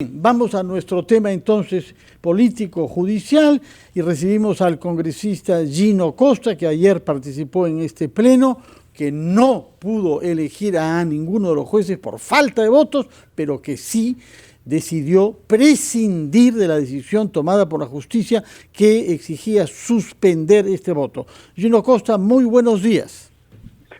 Vamos a nuestro tema entonces político-judicial y recibimos al congresista Gino Costa, que ayer participó en este pleno, que no pudo elegir a ninguno de los jueces por falta de votos, pero que sí decidió prescindir de la decisión tomada por la justicia que exigía suspender este voto. Gino Costa, muy buenos días.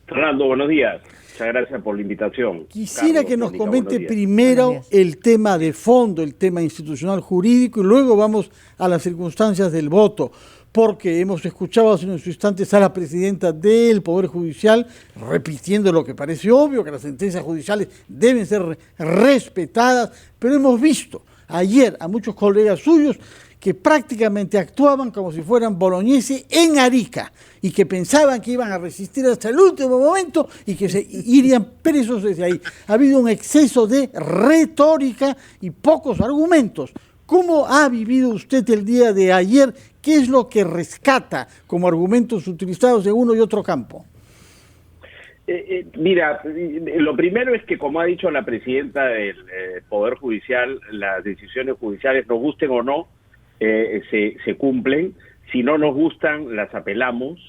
Fernando, buenos días. Muchas gracias por la invitación. Quisiera que nos comente primero el tema de fondo, el tema institucional jurídico, y luego vamos a las circunstancias del voto, porque hemos escuchado hace unos instantes a la presidenta del Poder Judicial repitiendo lo que parece obvio, que las sentencias judiciales deben ser respetadas, pero hemos visto ayer a muchos colegas suyos que prácticamente actuaban como si fueran boloñeses en Arica y que pensaban que iban a resistir hasta el último momento y que se irían presos desde ahí. Ha habido un exceso de retórica y pocos argumentos. ¿Cómo ha vivido usted el día de ayer? ¿Qué es lo que rescata como argumentos utilizados en uno y otro campo? Mira, lo primero es que, como ha dicho la presidenta del Poder Judicial, las decisiones judiciales, nos gusten o no, se cumplen. Si no nos gustan, las apelamos.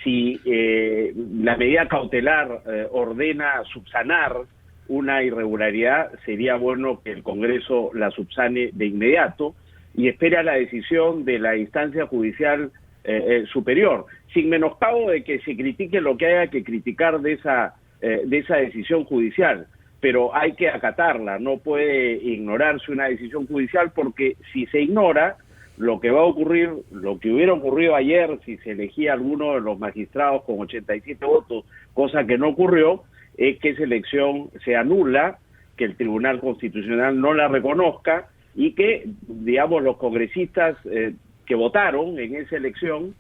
Si la medida cautelar ordena subsanar una irregularidad, sería bueno que el Congreso la subsane de inmediato y espere a la decisión de la instancia judicial superior, sin menoscabo de que se critique lo que haya que criticar de esa decisión judicial. Pero hay que acatarla, no puede ignorarse una decisión judicial, porque si se ignora, lo que va a ocurrir, lo que hubiera ocurrido ayer si se elegía alguno de los magistrados con 87 votos, cosa que no ocurrió, es que esa elección se anula, que el Tribunal Constitucional no la reconozca y que, digamos, los congresistas que votaron en esa elección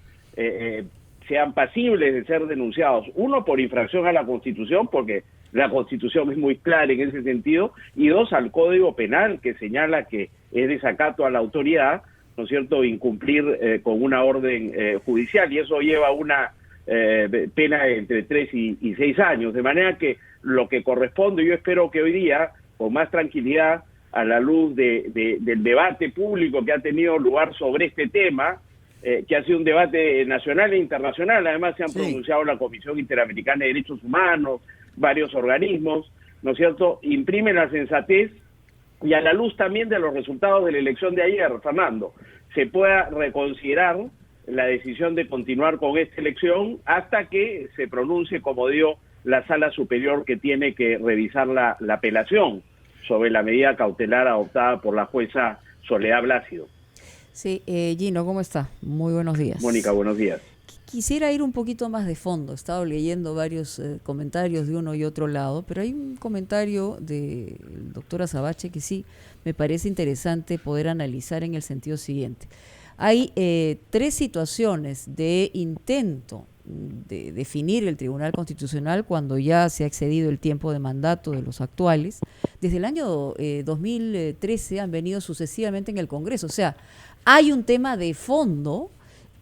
sean pasibles de ser denunciados. Uno, por infracción a la Constitución, porque la Constitución es muy clara en ese sentido, y dos, al Código Penal, que señala que es desacato a la autoridad, ¿no es cierto?, incumplir con una orden judicial, y eso lleva una pena entre 3 y 6 años, de manera que lo que corresponde, yo espero que hoy día, con más tranquilidad, a la luz del debate público que ha tenido lugar sobre este tema, que ha sido un debate nacional e internacional, además se han pronunciado la Comisión Interamericana de Derechos Humanos, varios organismos, ¿no es cierto?, imprime la sensatez, y a la luz también de los resultados de la elección de ayer, Fernando, se pueda reconsiderar la decisión de continuar con esta elección hasta que se pronuncie, como digo, la Sala Superior, que tiene que revisar la apelación sobre la medida cautelar adoptada por la jueza Soledad Blásido. Sí, Gino, ¿cómo está? Muy buenos días. Mónica, buenos días. Quisiera ir un poquito más de fondo. He estado leyendo varios comentarios de uno y otro lado, pero hay un comentario del doctor Azabache que sí me parece interesante poder analizar en el sentido siguiente. Hay 3 situaciones de intento de definir el Tribunal Constitucional cuando ya se ha excedido el tiempo de mandato de los actuales. Desde el año 2013 han venido sucesivamente en el Congreso. O sea, hay un tema de fondo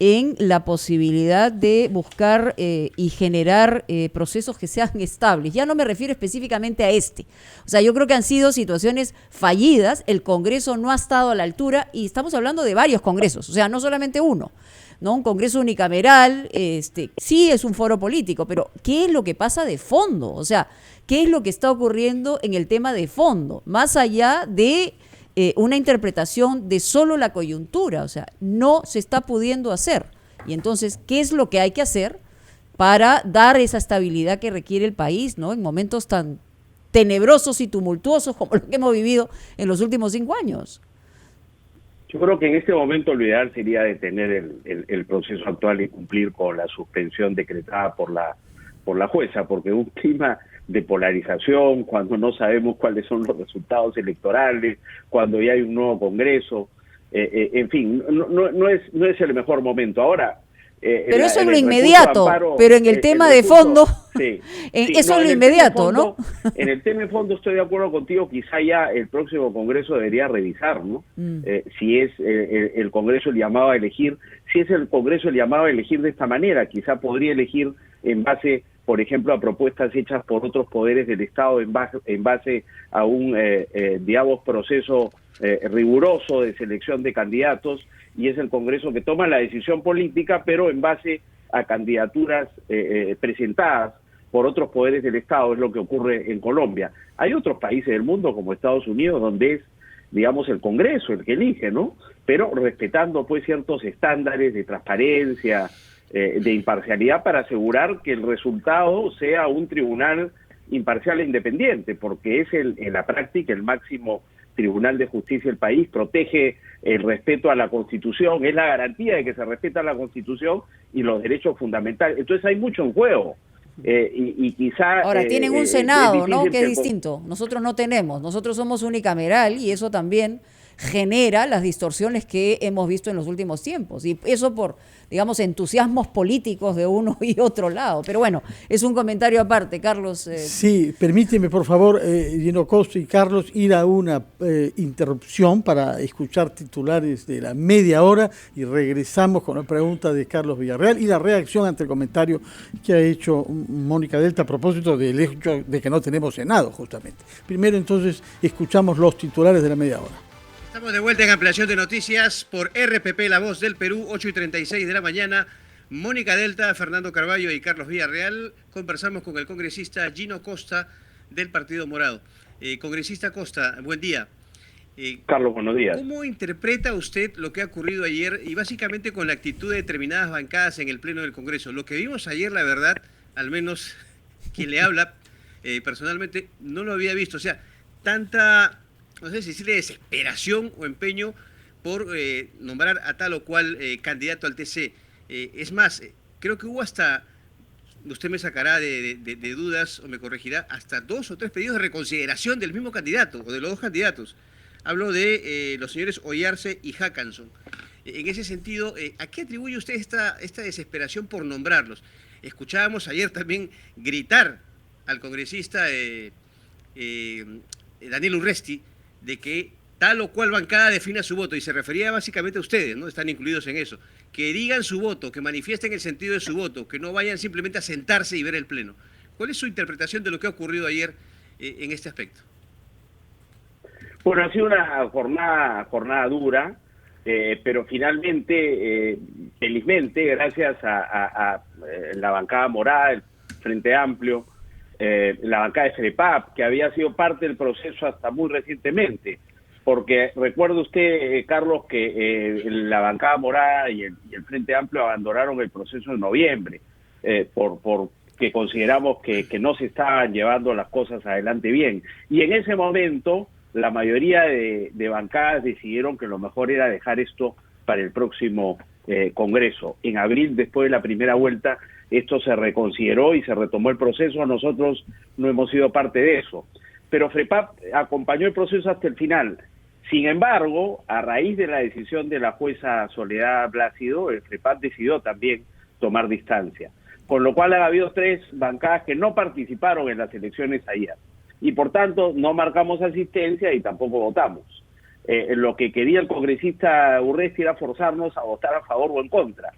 en la posibilidad de buscar y generar procesos que sean estables. Ya no me refiero específicamente a este. O sea, yo creo que han sido situaciones fallidas, el Congreso no ha estado a la altura, y estamos hablando de varios congresos, o sea, no solamente uno, ¿no? Un Congreso unicameral, sí es un foro político, pero ¿qué es lo que pasa de fondo? O sea, ¿qué es lo que está ocurriendo en el tema de fondo? Más allá de una interpretación de solo la coyuntura, o sea, no se está pudiendo hacer. Y entonces, ¿qué es lo que hay que hacer para dar esa estabilidad que requiere el país, ¿no?, en momentos tan tenebrosos y tumultuosos como lo que hemos vivido en los últimos 5 años? Yo creo que en este momento lo ideal sería detener el proceso actual y cumplir con la suspensión decretada por la jueza, porque un clima de polarización, cuando no sabemos cuáles son los resultados electorales, cuando ya hay un nuevo Congreso, en fin, no es el mejor momento. Ahora, pero eso es lo inmediato, pero en el tema de fondo, sí, eso es lo inmediato, ¿no? En el tema de fondo estoy de acuerdo contigo, quizá ya el próximo Congreso debería revisar, ¿no? Si es el Congreso el llamado a elegir, si es el Congreso el llamado a elegir de esta manera, quizá podría elegir en base por ejemplo, a propuestas hechas por otros poderes del Estado en base a un, digamos, proceso riguroso de selección de candidatos, y es el Congreso que toma la decisión política, pero en base a candidaturas presentadas por otros poderes del Estado. Es lo que ocurre en Colombia. Hay otros países del mundo, como Estados Unidos, donde es, digamos, el Congreso el que elige, ¿no? Pero respetando, pues, ciertos estándares de transparencia, de imparcialidad, para asegurar que el resultado sea un tribunal imparcial e independiente, porque es en la práctica el máximo tribunal de justicia del país, protege el respeto a la Constitución, es la garantía de que se respeta la Constitución y los derechos fundamentales. Entonces hay mucho en juego. Y quizá... Ahora, tienen un Senado, ¿no?, que es distinto. Nosotros no tenemos. Nosotros somos unicameral y eso también genera las distorsiones que hemos visto en los últimos tiempos. Y eso por, digamos, entusiasmos políticos de uno y otro lado. Pero bueno, es un comentario aparte, Carlos. Sí, permíteme, por favor, Gino Costa y Carlos, ir a una interrupción para escuchar titulares de la media hora y regresamos con la pregunta de Carlos Villarreal y la reacción ante el comentario que ha hecho Mónica Delta a propósito del hecho de que no tenemos Senado, justamente. Primero, entonces, escuchamos los titulares de la media hora. Estamos de vuelta en Ampliación de Noticias por RPP La Voz del Perú, 8:36 de la mañana. Mónica Delta, Fernando Carballo y Carlos Villarreal. Conversamos con el congresista Gino Costa del Partido Morado. Congresista Costa, buen día. Carlos, buenos días. ¿Cómo interpreta usted lo que ha ocurrido ayer y básicamente con la actitud de determinadas bancadas en el Pleno del Congreso? Lo que vimos ayer, la verdad, al menos quien le habla personalmente, no lo había visto. O sea, tanta... no sé si decirle desesperación o empeño por nombrar a tal o cual candidato al TC. Es más, creo que hubo hasta, usted me sacará de dudas o me corregirá, hasta 2 o 3 pedidos de reconsideración del mismo candidato o de los dos candidatos. Hablo de los señores Oyarce y Hackanson. En ese sentido, ¿a qué atribuye usted esta desesperación por nombrarlos? Escuchábamos ayer también gritar al congresista Daniel Urresti de que tal o cual bancada defina su voto, y se refería básicamente a ustedes, ¿no? Están incluidos en eso. Que digan su voto, que manifiesten el sentido de su voto, que no vayan simplemente a sentarse y ver el Pleno. ¿Cuál es su interpretación de lo que ha ocurrido ayer en este aspecto? Bueno, ha sido una jornada dura, pero finalmente, felizmente, gracias a la bancada morada, el Frente Amplio, la bancada de FREPAP, que había sido parte del proceso hasta muy recientemente, porque recuerda usted, Carlos, que la bancada morada y el Frente Amplio abandonaron el proceso en noviembre, porque consideramos que no se estaban llevando las cosas adelante bien, y en ese momento la mayoría de bancadas decidieron que lo mejor era dejar esto para el próximo Congreso. En abril, después de la primera vuelta, esto se reconsideró y se retomó el proceso. Nosotros no hemos sido parte de eso, pero FREPAP acompañó el proceso hasta el final. Sin embargo, a raíz de la decisión de la jueza Soledad Blácido, el FREPAP decidió también tomar distancia, con lo cual ha habido 3 bancadas que no participaron en las elecciones ayer, y por tanto no marcamos asistencia y tampoco votamos. Lo que quería el congresista Urresti era forzarnos a votar a favor o en contra,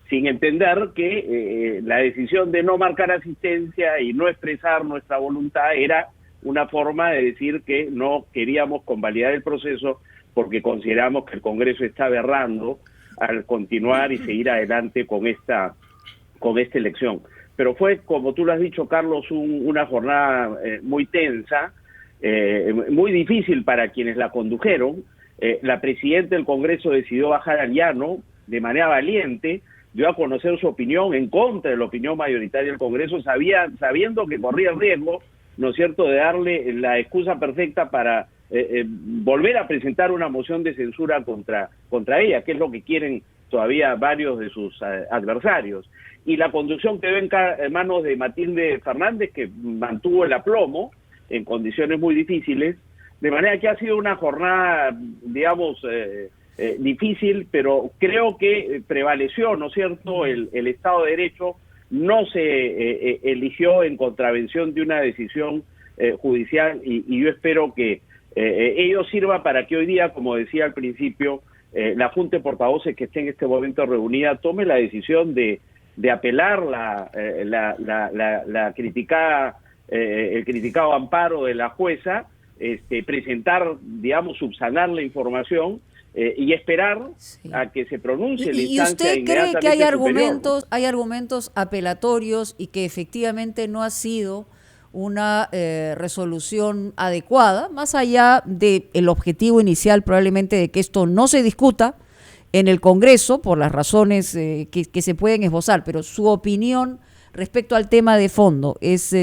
sin entender que la decisión de no marcar asistencia y no expresar nuestra voluntad era una forma de decir que no queríamos convalidar el proceso porque consideramos que el Congreso está aberrando al continuar y seguir adelante con esta elección. Pero fue, como tú lo has dicho, Carlos, una jornada muy tensa, muy difícil para quienes la condujeron. La presidenta del Congreso decidió bajar al llano de manera valiente, dio a conocer su opinión en contra de la opinión mayoritaria del Congreso, sabiendo que corría el riesgo, ¿no es cierto?, de darle la excusa perfecta para volver a presentar una moción de censura contra ella, que es lo que quieren todavía varios de sus adversarios. Y la conducción quedó en manos de Matilde Fernández, que mantuvo el aplomo en condiciones muy difíciles, de manera que ha sido una jornada, digamos, difícil, pero creo que prevaleció, ¿no es cierto?, el Estado de Derecho. No se eligió en contravención de una decisión judicial, y yo espero que ello sirva para que hoy día, como decía al principio, la Junta de Portavoces que esté en este momento reunida tome la decisión de de apelar la criticada, el criticado amparo de la jueza, presentar, digamos, subsanar la información y esperar a que se pronuncie la instancia. ¿Y usted cree que hay argumentos apelatorios y que efectivamente no ha sido una resolución adecuada, más allá del objetivo inicial probablemente de que esto no se discuta en el Congreso por las razones que se pueden esbozar, pero su opinión respecto al tema de fondo es,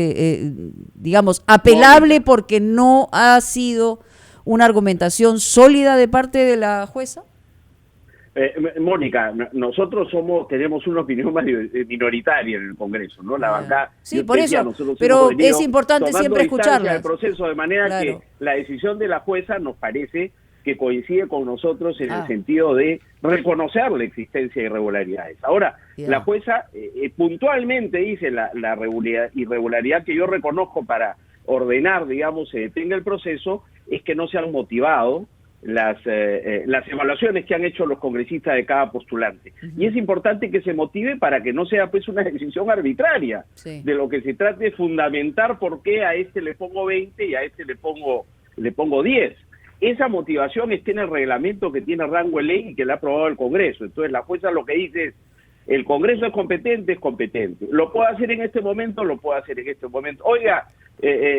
digamos, apelable porque no ha sido una argumentación sólida de parte de la jueza? Mónica, nosotros tenemos una opinión minoritaria en el Congreso, ¿no? La bancada. Sí, por eso, pero es importante siempre escucharla. El proceso, de manera que la decisión de la jueza nos parece que coincide con nosotros en el sentido de reconocer la existencia de irregularidades. Ahora, la jueza puntualmente dice la irregularidad que yo reconozco para ordenar, digamos, se detenga el proceso, es que no se han motivado las evaluaciones que han hecho los congresistas de cada postulante. Y es importante que se motive para que no sea pues una decisión arbitraria. De lo que se trata es fundamentar por qué a este le pongo 20 y a este le pongo 10. Esa motivación está en el reglamento que tiene rango de ley y que le ha aprobado el Congreso. Entonces la jueza lo que dice es, el Congreso es competente, ¿lo puedo hacer en este momento? Lo puedo hacer en este momento. Oiga,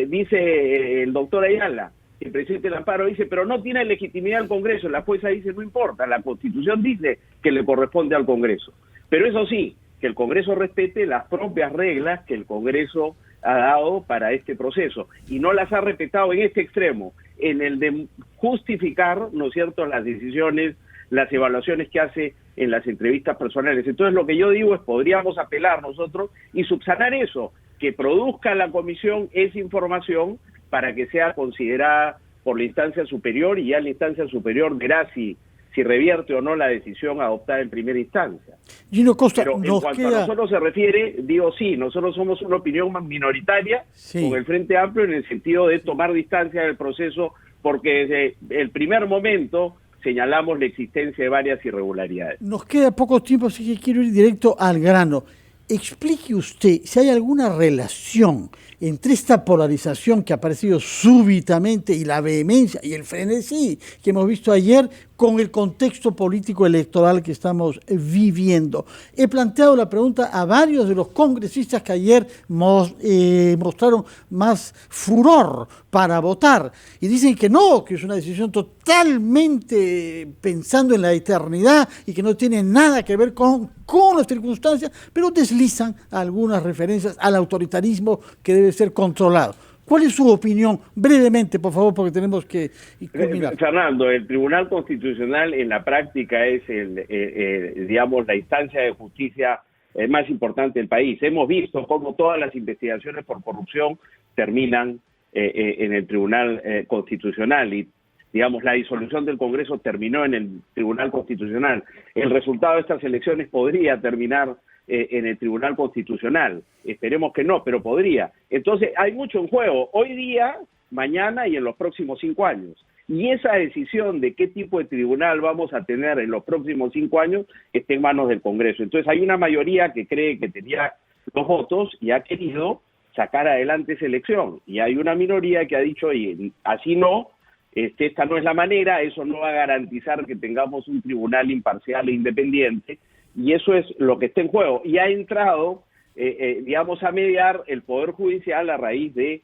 dice el doctor Ayala, el presidente del amparo dice, pero no tiene legitimidad el Congreso. La jueza dice, no importa, la Constitución dice que le corresponde al Congreso. Pero eso sí, que el Congreso respete las propias reglas que el Congreso ha dado para este proceso, y no las ha respetado en este extremo, en el de justificar, ¿no es cierto?, las decisiones, las evaluaciones que hace en las entrevistas personales. Entonces lo que yo digo es, podríamos apelar nosotros y subsanar eso, que produzca la comisión esa información para que sea considerada por la instancia superior, y ya la instancia superior verá si revierte o no la decisión adoptada en primera instancia. Gino Costa, pero en cuanto a nosotros se refiere, digo sí, nosotros somos una opinión más minoritaria con el Frente Amplio en el sentido de tomar distancia del proceso, porque desde el primer momento señalamos la existencia de varias irregularidades. Nos queda poco tiempo, así que quiero ir directo al grano. Explique usted si hay alguna relación entre esta polarización que ha aparecido súbitamente y la vehemencia y el frenesí que hemos visto ayer con el contexto político electoral que estamos viviendo. He planteado la pregunta a varios de los congresistas que ayer mostraron más furor para votar y dicen que no, que es una decisión totalmente pensando en la eternidad y que no tiene nada que ver con las circunstancias, pero deslizan algunas referencias al autoritarismo que debe ser controlado. ¿Cuál es su opinión? Brevemente, por favor, porque tenemos que culminar. Fernando, el Tribunal Constitucional en la práctica es digamos, la instancia de justicia más importante del país. Hemos visto cómo todas las investigaciones por corrupción terminan en el Tribunal Constitucional, y digamos, la disolución del Congreso terminó en el Tribunal Constitucional. El resultado de estas elecciones podría terminar en el Tribunal Constitucional. Esperemos que no, pero podría. Entonces, hay mucho en juego, hoy día, mañana y en los próximos 5 años. Y esa decisión de qué tipo de tribunal vamos a tener en los próximos 5 años está en manos del Congreso. Entonces, hay una mayoría que cree que tenía los votos y ha querido sacar adelante esa elección. Y hay una minoría que ha dicho, y así no, esta no es la manera, eso no va a garantizar que tengamos un tribunal imparcial e independiente, y eso es lo que está en juego. Y ha entrado, digamos, a mediar el Poder Judicial a raíz de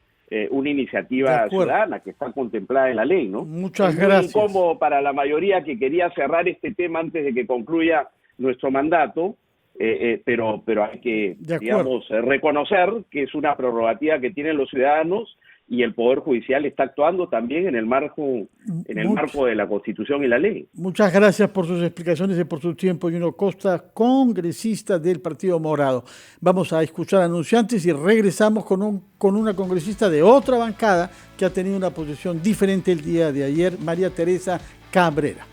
una iniciativa ciudadana que está contemplada en la ley, ¿no? Muchas gracias. Es muy incómodo para la mayoría que quería cerrar este tema antes de que concluya nuestro mandato, pero hay que, digamos, reconocer que es una prerrogativa que tienen los ciudadanos, y el Poder Judicial está actuando también en el marco de la Constitución y la ley. Muchas gracias por sus explicaciones y por su tiempo, Gino Costa, congresista del Partido Morado. Vamos a escuchar anunciantes y regresamos con una congresista de otra bancada que ha tenido una posición diferente el día de ayer, María Teresa Cabrera.